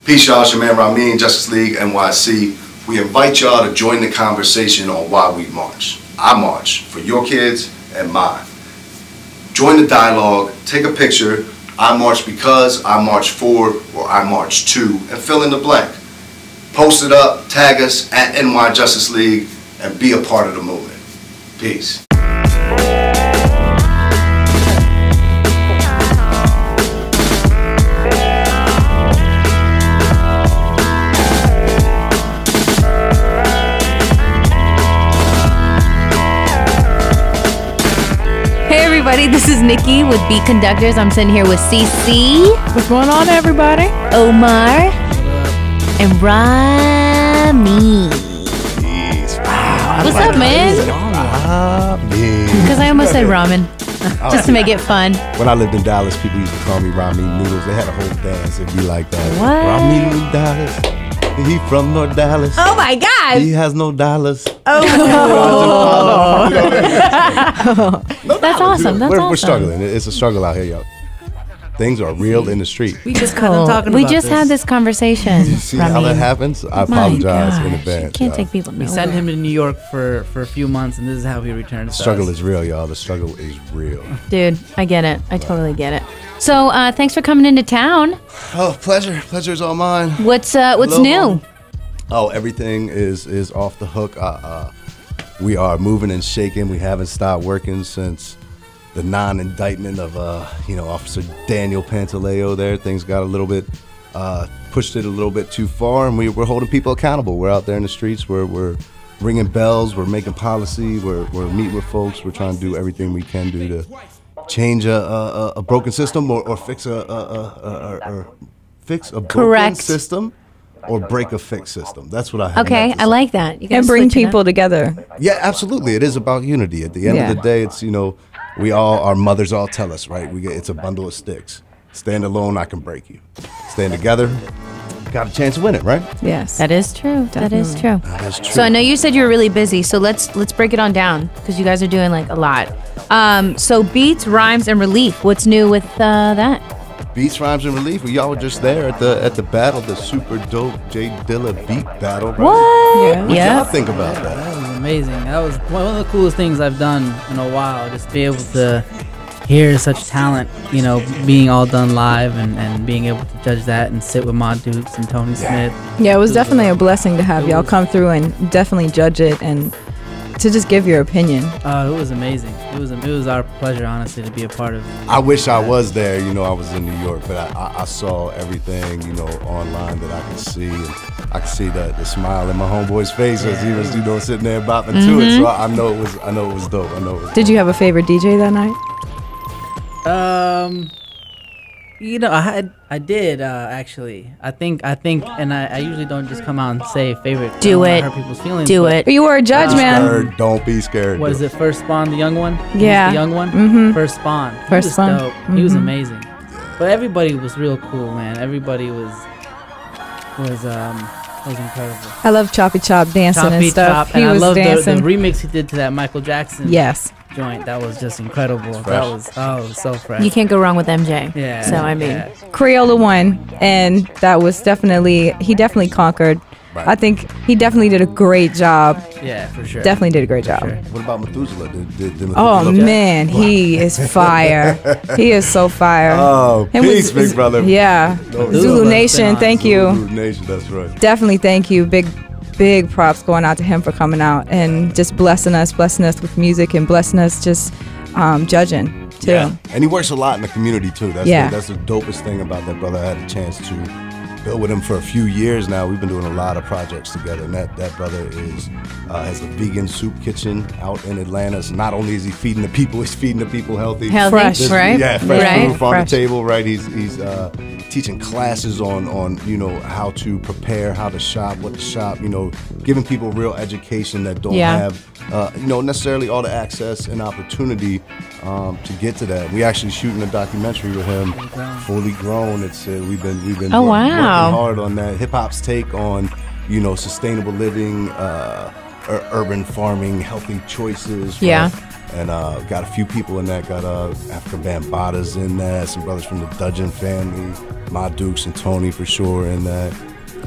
Peace, y'all. It's your man Rameen, Justice League NYC. We invite y'all to join the conversation on why we march. I march for your kids and mine. Join the dialogue, take a picture. I march because, I march for, or I march to, and fill in the blank. Post it up, tag us at NY Justice League, and be a part of the movement. Peace. Everybody, this is Nikki with Beat Conductors. I'm sitting here with CC. What's going on, everybody? Omar. And Rameen. Wow. What's up, man? Because I almost said ramen. Just to make it fun. When I lived in Dallas, people used to call me Rameen Noodles. They had a whole dance. It'd be like that. What? Rameen Dallas. He from North Dallas. Oh my God. He has no dollars. Oh. That's awesome. That's awesome. We're struggling. It's a struggle out here, y'all. Things are real in the street. We just talking We about just had this conversation. You see how that happens? I apologize in advance. You can't take people We nowhere. sent him to New York for a few months, and this is how he returned. The struggle is real, y'all. The struggle is real. Dude, I get it. I totally get it. So, thanks for coming into town. Oh, pleasure. Pleasure's all mine. What's Hello. new? Oh, everything is off the hook. We are moving and shaking. We haven't stopped working since the non-indictment of Officer Daniel Pantaleo there. Things got a little bit pushed it a little bit too far, and we're holding people accountable. We're out there in the streets. We're ringing bells. We're making policy. We're meeting with folks. We're trying to do everything we can do to change a broken system or fix a broken system. Or break a fixed system. That's what I have. Okay, I like that. You And bring people together. Yeah, absolutely. It is about unity. At the end of the day, it's, our mothers all tell us, right? It's a bundle of sticks. Stand alone, I can break you. Stand together, got a chance to win it, right? Yes. That is true. That is true. That is true. So I know you said you were really busy, so let's break it on down because you guys are doing like a lot. So beats, rhymes, and relief. What's new with that? Beats, rhymes, and relief. Y'all were just there at the battle, the super dope Jay Dilla beat battle. Right? What? What y'all think about that? That was amazing. That was one of the coolest things I've done in a while. Just be able to hear such talent, being all done live and being able to judge that and sit with Ma Dukes and Tony Smith. Yeah, it was definitely a blessing to have y'all come through and definitely judge it and to just give your opinion. It was amazing. It was our pleasure, honestly, to be a part of. I wish I was there. I was in New York, but I saw everything, online that I could see, and I could see the smile in my homeboy's face as he was, sitting there bopping to it. So I know it was dope. Did you have a favorite DJ that night? I did actually. I think, and I usually don't just come out and say favorite. Do I it. don't wanna hurt people's feelings. Do it. You were a judge, man. Don't be scared. What is it? First Spawn, the young one. Yeah. The young one. Mm-hmm. First Spawn. First Spawn. Dope. He was amazing. But everybody was real cool, man. Everybody was incredible. I love Choppy Chop dancing and stuff. And He I was love the dancing. remix he did to that Michael Jackson. Yes. Joint. That was just incredible. That was so fresh. You can't go wrong with MJ. Yeah. So I mean, Crayola won, and that was he definitely conquered. Right. I think he definitely did a great job. Yeah, for sure. Definitely did a great job. Sure. What about Methuselah? Did Oh Methuselah man, he is fire. He is so fire. Oh, Him peace, big brother. Yeah. Zulu Nation, thank you. Zulu Nation, that's right. Definitely thank you. Big props going out to him for coming out and just blessing us with music and blessing us just judging too. Yeah. And he works a lot in the community too. That's the dopest thing about that brother. I had a chance to built with him for a few years now. We've been doing a lot of projects together, and that brother has a vegan soup kitchen out in Atlanta. So not only is he feeding the people, he's feeding the people healthy. Fresh, right? Yeah, fresh food from fresh. the table, right? He's teaching classes on how to prepare, how to shop, what to shop, giving people real education that don't have necessarily all the access and opportunity to get to that. We actually shooting a documentary with him, Fully Grown. It's we've been working hard on that. Hip hop's take on sustainable living, urban farming, healthy choices. and got a few people in that. Got African Bambatas in that, some brothers from the Dudgeon family, Ma Dukes and Tony for sure in that.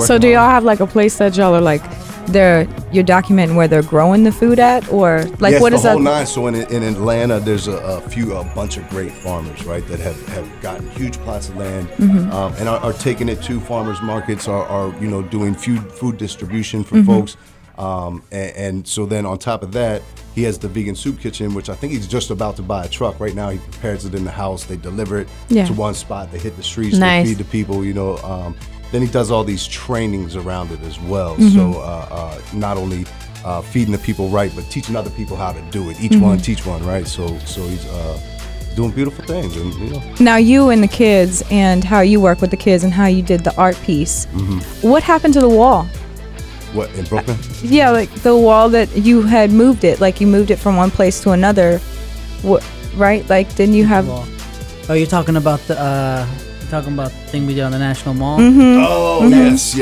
So do y'all have like a place that y'all are like, you're documenting where they're growing the food at, or like yes, what is the whole that? nine. So in Atlanta, there's a bunch of great farmers, right, that have gotten huge plots of land and are taking it to farmers markets, are doing food distribution for folks. And so then on top of that, he has the vegan soup kitchen, which I think he's just about to buy a truck. Right now he prepares it in the house. They deliver it to one spot. They hit the streets. Nice. They feed the people, Then he does all these trainings around it as well. So not only feeding the people right, but teaching other people how to do it. Each one teach one, right? So he's doing beautiful things. And, Now you and the kids, and how you work with the kids, and how you did the art piece. What happened to the wall? What, in Brooklyn? Yeah, like the wall that you had moved it. Like you moved it from one place to another. What? Right? Like didn't you have? Oh, you're talking about the thing we did on the National Mall. Oh yes,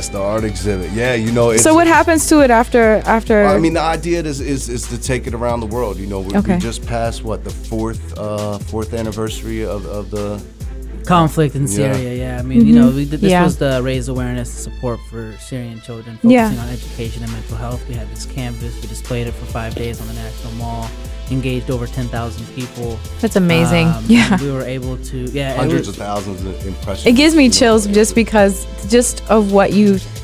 the art exhibit. Yeah, it's, So what happens to it after? I mean, the idea is to take it around the world. We just passed the fourth anniversary of the conflict in Syria. Yeah, I mean, this was to raise awareness and support for Syrian children, focusing on education and mental health. We had this canvas. We displayed it for 5 days on the National Mall. Engaged over 10,000 people. That's amazing. We were able to, hundreds of thousands of impressions. It gives me chills just because of what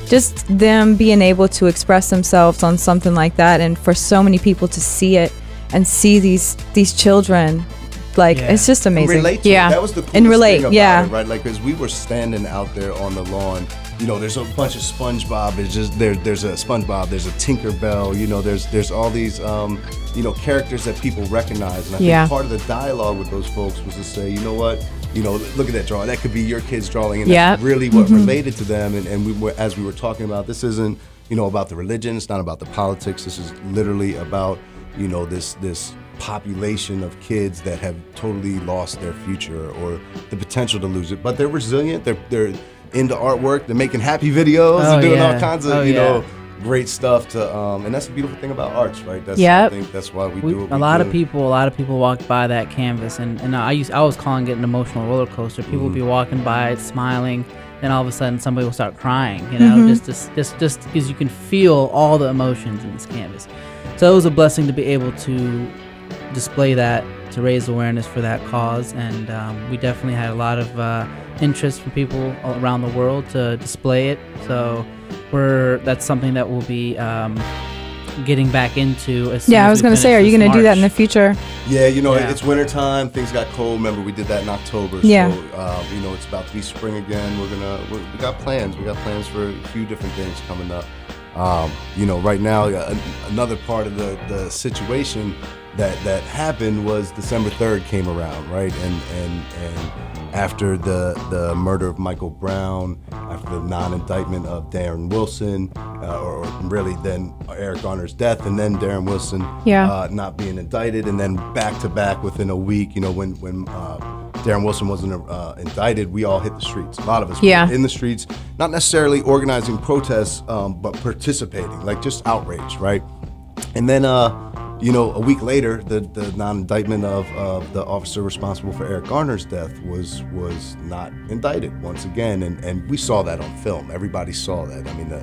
just them being able to express themselves on something like that, and for so many people to see it and see these children, it's just amazing. And relate to it. That was the coolest and relate, thing about it, right? Like, as we were standing out there on the lawn, there's a bunch of SpongeBob. There's a SpongeBob. There's a Tinkerbell. There's all these characters that people recognize. And I think part of the dialogue with those folks was to say, what, look at that drawing. That could be your kid's drawing, and that's really what related to them. And as we were talking about, this isn't about the religion. It's not about the politics. This is literally about this population of kids that have totally lost their future or the potential to lose it, but they're resilient. They're into artwork. They're making happy videos. They're doing all kinds of great stuff and that's the beautiful thing about arts, right? I think that's why we do it. A lot of people walked by that canvas, and I was calling it an emotional roller coaster. People would be walking by it, smiling, then all of a sudden somebody will start crying. Just because you can feel all the emotions in this canvas. So it was a blessing to be able to display that, to raise awareness for that cause, and we definitely had a lot of interest from people around the world to display it. So that's something that we'll be getting back into. I was going to say, are you going to do that in the future? Yeah, it's winter time. Things got cold. Remember, we did that in October. Yeah. So, it's about to be spring again. We got plans. We got plans for a few different things coming up. Right now, another part of the situation that happened was December 3rd came around, right? And after the murder of Michael Brown, after the non-indictment of Darren Wilson, or really then Eric Garner's death, and then Darren Wilson not being indicted, and then back to back within a week, when Darren Wilson wasn't indicted, we all hit the streets. A lot of us were in the streets, not necessarily organizing protests, but participating, like just outrage, right? And then, a week later, the non-indictment of the officer responsible for Eric Garner's death was not indicted once again, and we saw that on film. Everybody saw that. I mean,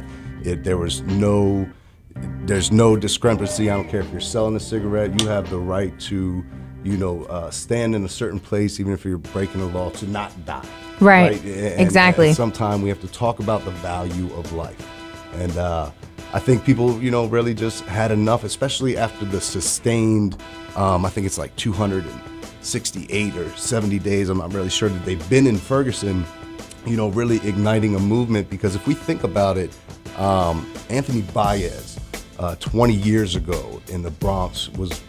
there's no discrepancy. I don't care if you're selling a cigarette. You have the right to, stand in a certain place, even if you're breaking the law, to not die. Right. Exactly. And sometimes we have to talk about the value of life, and I think people, really just had enough, especially after the sustained, I think it's like 268 or 70 days, I'm not really sure, that they've been in Ferguson, really igniting a movement. Because if we think about it, Anthony Baez, 20 years ago in the Bronx was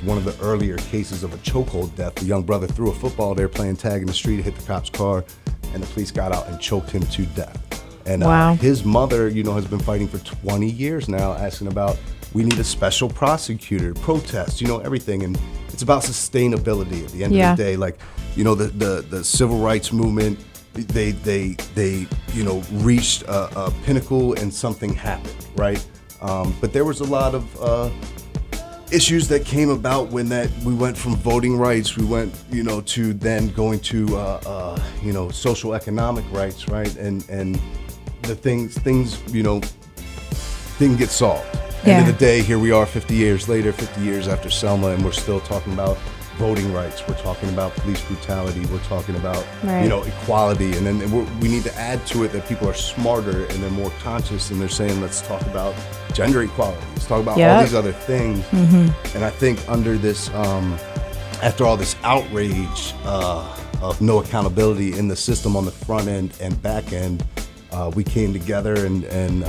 one of the earlier cases of a chokehold death. The young brother threw a football, they were playing tag in the street, hit the cop's car, and the police got out and choked him to death. And his mother, has been fighting for 20 years now, asking about, we need a special prosecutor, protest, everything. And it's about sustainability at the end of the day. Like, the civil rights movement, they reached a pinnacle and something happened, right? But there was a lot of issues that came about when we went from voting rights, we went, to then going to, social economic rights, right? And the things, didn't get solved. End of the day, here we are 50 years later, 50 years after Selma, and we're still talking about voting rights. We're talking about police brutality. We're talking about, equality. And then we need to add to it that people are smarter and they're more conscious, and they're saying, let's talk about gender equality. Let's talk about all these other things. And I think under this, after all this outrage of no accountability in the system on the front end and back end, we came together, and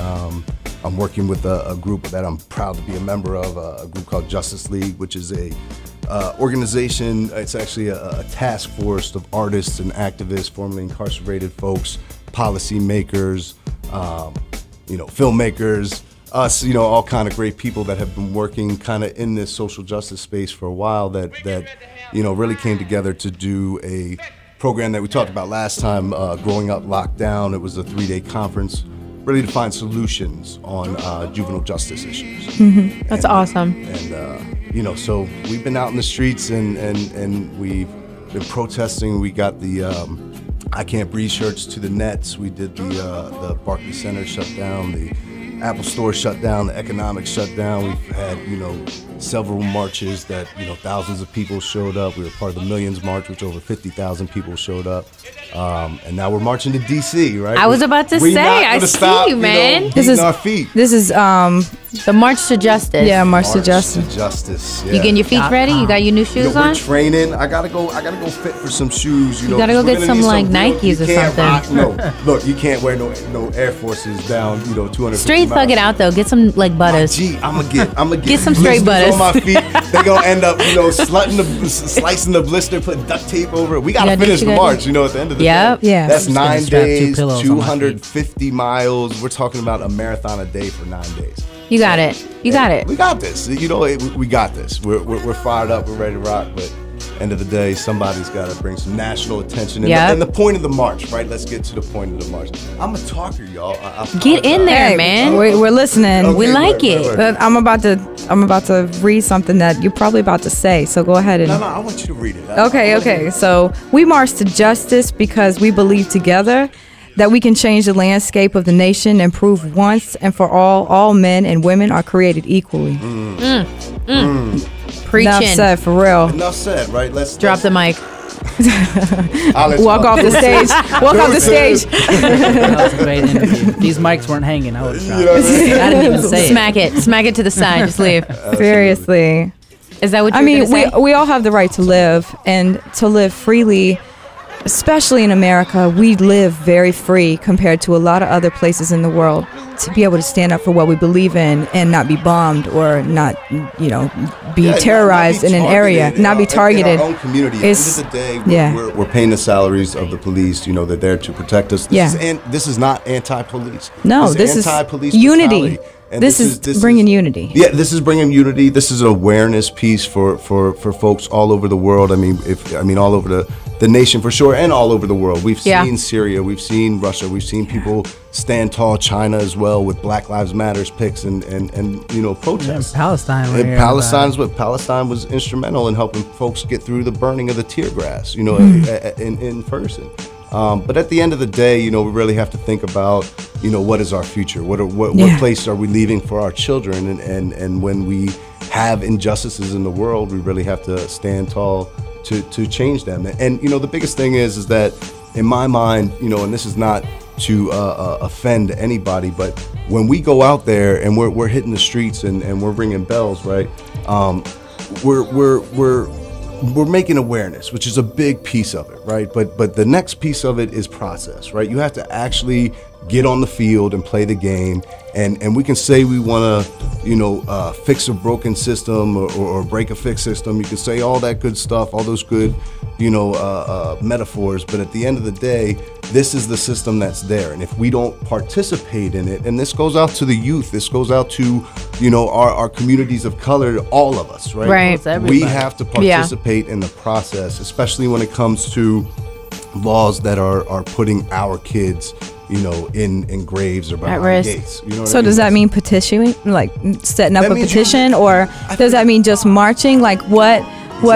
I'm working with a group that I'm proud to be a member of, a group called Justice League, which is a organization. It's actually a task force of artists and activists, formerly incarcerated folks, policy makers, filmmakers, us, all kind of great people that have been working kind of in this social justice space for a while that really came together to do a program that we talked about last time, Growing Up Locked Down. It was a 3-day conference really to find solutions on juvenile justice issues. That's awesome. And so we've been out in the streets and we've been protesting. We got the I Can't Breathe shirts to the Nets. We did the Barclays Center shut down, the Apple Store shut down, the economics shut down. We've had several marches that thousands of people showed up. We were part of the Millions March, which over 50,000 people showed up. And now we're marching to DC, right? I was about to say, I see you, man. This is our feet. This is the March to Justice. Yeah, March to Justice. Yeah. You getting your feet ready? You got your new shoes on? We're training. I gotta go fit for some shoes. You gotta go get some Nikes or something. No, look, you can't wear no Air Forces down 200. Straight thug it out though. Get some butters. Gee, I'm gonna get some straight butters on my feet. They're gonna end up slicing the blister, putting duct tape over it. We gotta finish the march. At the end of the day. Yeah. That's 9 days, 250 miles. We're talking about a marathon a day for 9 days. You got it. You got it. We got this. We got this. We're fired up. We're ready to rock. But end of the day, somebody's got to bring some national attention. And the point of the march, right? Let's get to the point of the march. I'm a talker, y'all. Get in there, man. We're listening. Okay, we like it. But I'm about to read something that you're probably about to say. So go ahead and. No, I want you to read it. Okay. So we march to justice because we believe together that we can change the landscape of the nation and prove once and for all men and women are created equally. Preaching. Enough said, for real. Enough said, right? Let's drop the mic. Walk off the stage. Walk off the stage. That was a great interview. These mics weren't hanging. I would have dropped it. I didn't even say it. Smack it to the side. Just leave. Seriously. Is that what you're gonna say? we all have the right to live and to live freely. Especially in America, we live very free compared to a lot of other places in the world. To be able to stand up for what we believe in and not be bombed or not, be terrorized in an area, not be targeted. In our own community. At the end of the day, we're paying the salaries of the police. They're there to protect us. This is not anti-police. No, this is anti-police unity. And this is bringing unity. Yeah, this is bringing unity. This is an awareness piece for folks all over the world. All over the nation for sure, and all over the world. We've seen Syria, we've seen Russia, we've seen people stand tall. China as well with Black Lives Matters pics and protests. And Palestine was instrumental in helping folks get through the burning of the tear gas. In person. But at the end of the day, we really have to think about, what is our future? What place are we leaving for our children? And when we have injustices in the world, we really have to stand tall to change them. And the biggest thing is that in my mind, and this is not to offend anybody, but when we go out there and we're hitting the streets and we're ringing bells, right? We're making awareness, which is a big piece of it, right? But the next piece of it is process, right? You have to actually get on the field and play the game, and we can say we want to, fix a broken system or break a fixed system. You can say all that good stuff, all those good, metaphors, but at the end of the day, this is the system that's there, and if we don't participate in it, and this goes out to the youth, this goes out to, our communities of color, all of us, right? Right. We have to participate in the process, especially when it comes to laws that are putting our kids in graves or behind risk. gates. You know what I So mean? does that mean petitioning, like setting up That a means petition, or does that mean just marching? Like what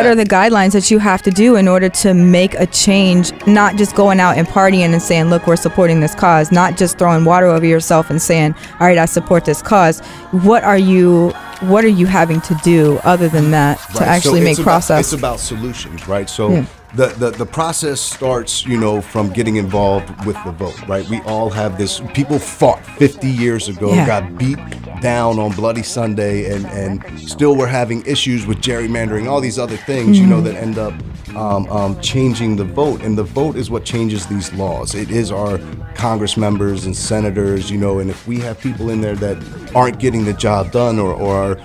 are the guidelines that you have to do in order to make a change? Not just going out and partying and saying, look, we're supporting this cause, not just throwing water over yourself and saying, all right, I support this cause. What are you having to do other than that to actually make process? It's about solutions, right? So the process starts, from getting involved with the vote, right? We all have this. People fought 50 years ago, got beat down on Bloody Sunday, and still we're having issues with gerrymandering, all these other things, that end up changing the vote. And the vote is what changes these laws. It is our Congress members and senators, and if we have people in there that aren't getting the job done or are,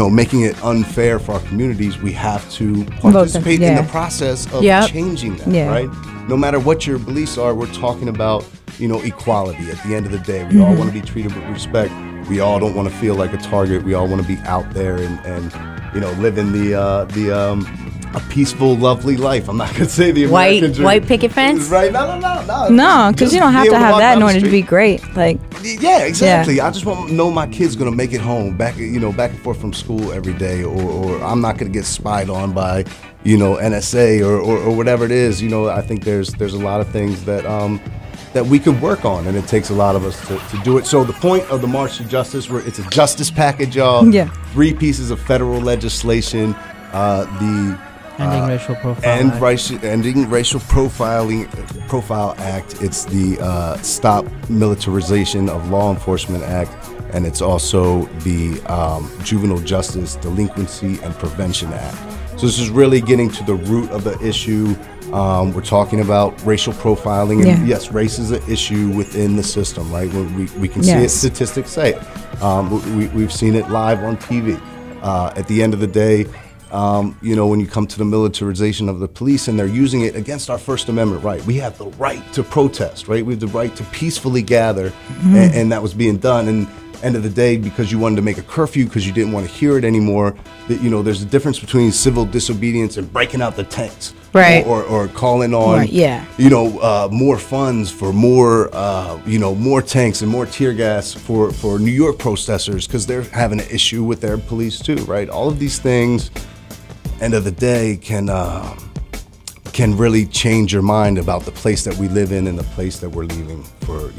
making it unfair for our communities, we have to participate in the process of changing that, right? No matter what your beliefs are, we're talking about, equality at the end of the day. We all want to be treated with respect. We all don't want to feel like a target. We all want to be out there and living a peaceful, lovely life. I'm not gonna say the American dream. White picket fence, right? No, because you don't have to have that in order to be great. Like, yeah, exactly. I just want to know my kid's gonna make it home back and forth from school every day, or I'm not gonna get spied on by NSA or whatever it is. I think there's a lot of things that we could work on, and it takes a lot of us to do it. So the point of the March to Justice, it's a justice package, y'all. Yeah. 3 pieces of federal legislation. The Ending Racial Profile Ending Racial Profile Act. It's the Stop Militarization of Law Enforcement Act, and it's also the Juvenile Justice Delinquency and Prevention Act. So this is really getting to the root of the issue. We're talking about racial profiling, and yes, race is an issue within the system, right? We can see it, statistics say it. We've seen it live on TV. At the end of the day, when you come to the militarization of the police and they're using it against our First Amendment right, we have the right to protest, right? We have the right to peacefully gather, and that was being done. And end of the day, because you wanted to make a curfew because you didn't want to hear it anymore, that there's a difference between civil disobedience and breaking out the tanks, right? Or calling on, more funds for more, more tanks and more tear gas for New York protesters because they're having an issue with their police too, right? All of these things, end of the day, can really change your mind about the place that we live in and the place that we're leaving for,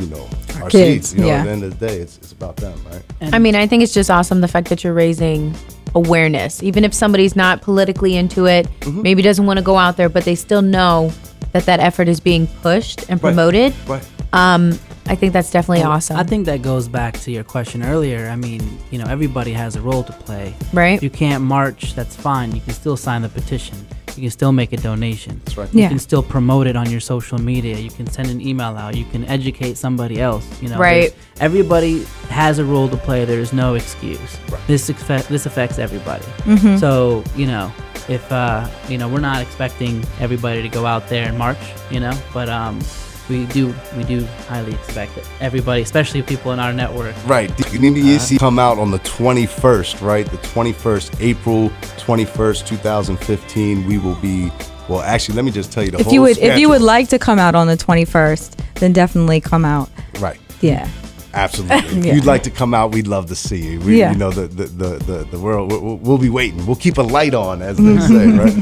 our kids. At the end of the day, it's about them, right? I mean, I think it's just awesome the fact that you're raising awareness. Even if somebody's not politically into it, maybe doesn't want to go out there, but they still know that effort is being pushed and promoted. Right. I think that's definitely awesome. I think that goes back to your question earlier. I mean, everybody has a role to play. Right. If you can't march, that's fine. You can still sign the petition. You can still make a donation. That's right. You can still promote it on your social media. You can send an email out. You can educate somebody else. Right. Everybody has a role to play. There is no excuse. Right. This affects everybody. So if we're not expecting everybody to go out there and march, but we do highly expect it. Everybody, especially people in our network. Right. The NYC come out on the 21st, right? The 21st, April 21st, 2015. We will be, well, actually, let me just tell you the whole schedule. If you would like to come out on the 21st, then definitely come out. Right. Yeah. Absolutely. If you'd like to come out, we'd love to see you. The world, we'll be waiting. We'll keep a light on, as they say, right?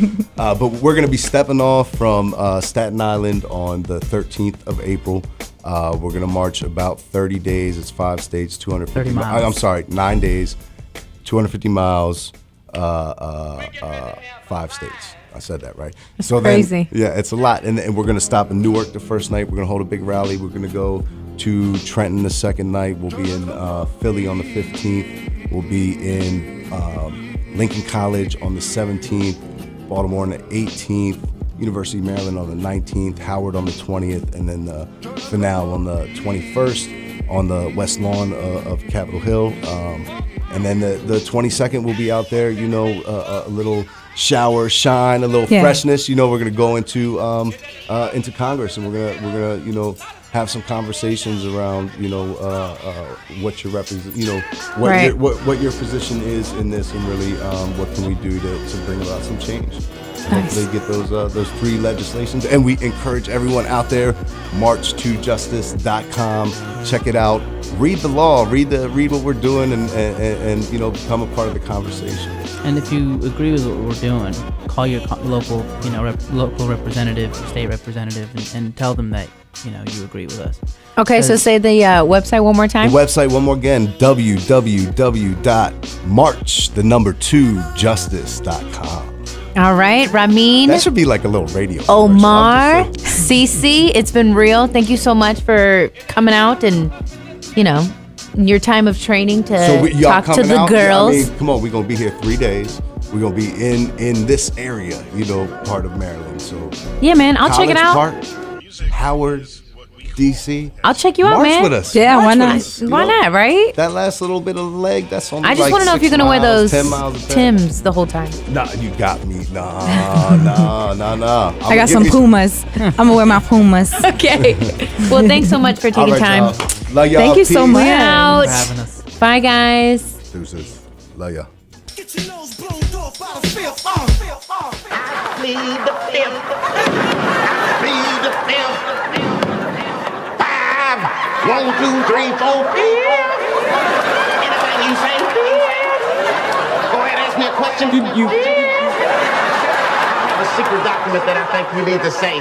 But we're going to be stepping off from Staten Island on the 13th of April. We're going to march about 30 days. It's 5 states, 250 miles. I'm sorry, 9 days, 250 miles, 5 states. I said that right. That's crazy. It's a lot. And we're going to stop in Newark the first night. We're going to hold a big rally. We're going to go to Trenton the second night. We'll be in Philly on the 15th. We'll be in Lincoln College on the 17th, Baltimore on the 18th, University of Maryland on the 19th, Howard on the 20th, and then the finale on the 21st on the West Lawn of Capitol Hill. And then the 22nd we'll be out there, a little shower, shine, a little freshness. We're gonna go into Congress, and we're gonna have some conversations around, what your what Right. what your position is in this, and really what can we do to bring about some change. Nice. Hopefully get those 3 legislations, and we encourage everyone out there, march2justice.com. Check it out. Read the law. Read what we're doing, and become a part of the conversation. And if you agree with what we're doing, call your local local representative, state representative, and tell them that you agree with us. Okay, so say the website one more time. The website one more again, www.march2justice.com. All right, Rameen. That should be like a little radio. Omar, Cece, it's been real. Thank you so much for coming out and, your time of training to talk to the girls. Yeah, come on, we're going to be here 3 days. We're going to be in this area, part of Maryland. So yeah, man, I'll check it out. College Park, Howard, DC. I'll check you out, March man. with us. Yeah, March why with not? us, Why not, right? That last little bit of the leg, that's only I just want to know if you're going to wear those 10 miles a day. Timbs the whole time. Nah, you got me. Nah. I got some Pumas. I'm gonna wear my Pumas. Okay. Well, thanks so much for All taking right, time. y'all. Love y'all. Thank you so Peace. much. We're out. For having us. Bye, guys. Deuces. Love y'all. Get your nose blown off by the fifth. Plead the fifth. Plead the fifth. 5, 1, 2, 3, 4, 5. Anything you say, go ahead, ask me a question. You have a secret document that I think you need to say.